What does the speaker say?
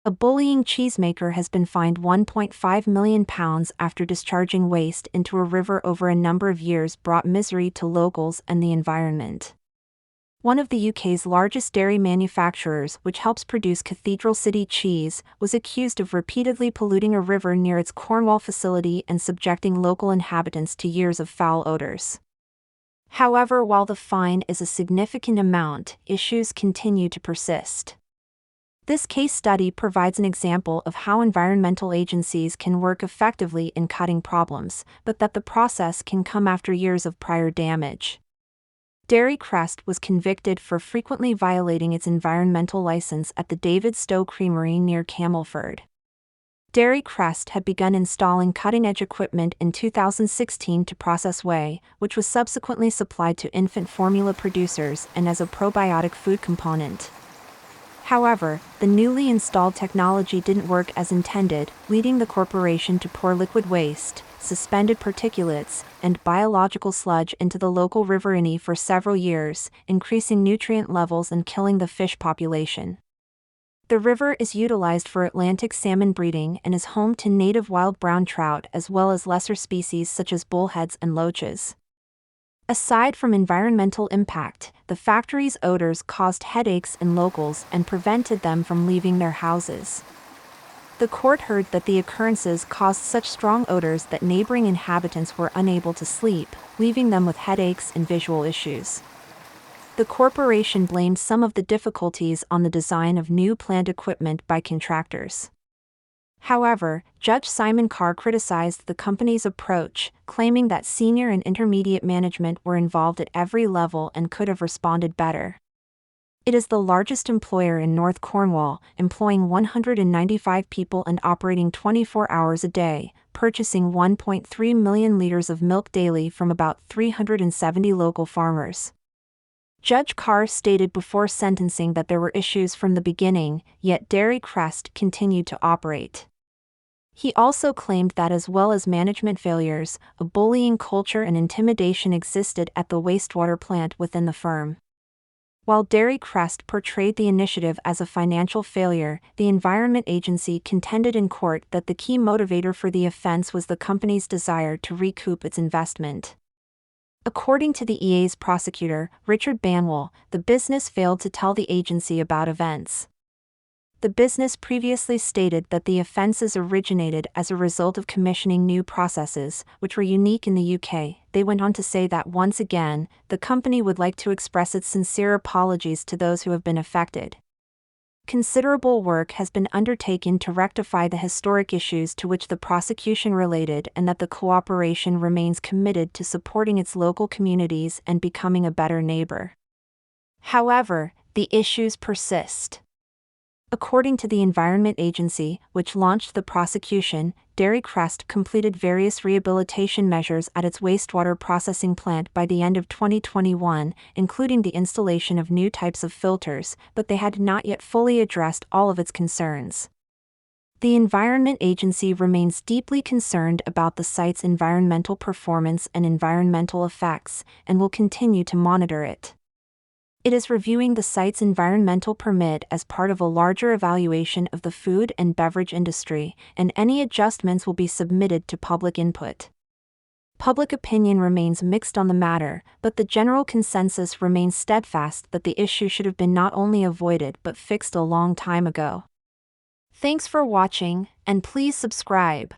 A bullying cheesemaker has been fined £1.5 million after discharging waste into a river over a number of years brought misery to locals and the environment. One of the UK's largest dairy manufacturers, which helps produce Cathedral City cheese, was accused of repeatedly polluting a river near its Cornwall facility and subjecting local inhabitants to years of foul odors. However, while the fine is a significant amount, issues continue to persist. This case study provides an example of how environmental agencies can work effectively in cutting problems, but that the process can come after years of prior damage. Dairy Crest was convicted for frequently violating its environmental license at the David Stowe Creamery near Camelford. Dairy Crest had begun installing cutting-edge equipment in 2016 to process whey, which was subsequently supplied to infant formula producers and as a probiotic food component. However, the newly installed technology didn't work as intended, leading the corporation to pour liquid waste, suspended particulates, and biological sludge into the local River Inny for several years, increasing nutrient levels and killing the fish population. The river is utilized for Atlantic salmon breeding and is home to native wild brown trout as well as lesser species such as bullheads and loaches. Aside from environmental impact, the factory's odors caused headaches in locals and prevented them from leaving their houses. The court heard that the occurrences caused such strong odors that neighboring inhabitants were unable to sleep, leaving them with headaches and visual issues. The corporation blamed some of the difficulties on the design of new plant equipment by contractors. However, Judge Simon Carr criticized the company's approach, claiming that senior and intermediate management were involved at every level and could have responded better. It is the largest employer in North Cornwall, employing 195 people and operating 24 hours a day, purchasing 1.3 million liters of milk daily from about 370 local farmers. Judge Carr stated before sentencing that there were issues from the beginning, yet Dairy Crest continued to operate. He also claimed that as well as management failures, a bullying culture and intimidation existed at the wastewater plant within the firm. While Dairy Crest portrayed the initiative as a financial failure, the Environment Agency contended in court that the key motivator for the offense was the company's desire to recoup its investment. According to the EA's prosecutor, Richard Banwell, the business failed to tell the agency about events. The business previously stated that the offenses originated as a result of commissioning new processes, which were unique in the UK. They went on to say that once again, the company would like to express its sincere apologies to those who have been affected. Considerable work has been undertaken to rectify the historic issues to which the prosecution related, and that the cooperation remains committed to supporting its local communities and becoming a better neighbor. However, the issues persist. According to the Environment Agency, which launched the prosecution, Dairy Crest completed various rehabilitation measures at its wastewater processing plant by the end of 2021, including the installation of new types of filters, but they had not yet fully addressed all of its concerns. The Environment Agency remains deeply concerned about the site's environmental performance and environmental effects, and will continue to monitor it. It is reviewing the site's environmental permit as part of a larger evaluation of the food and beverage industry, and any adjustments will be submitted to public input. Public opinion remains mixed on the matter, but the general consensus remains steadfast that the issue should have been not only avoided but fixed a long time ago. Thanks for watching, and please subscribe.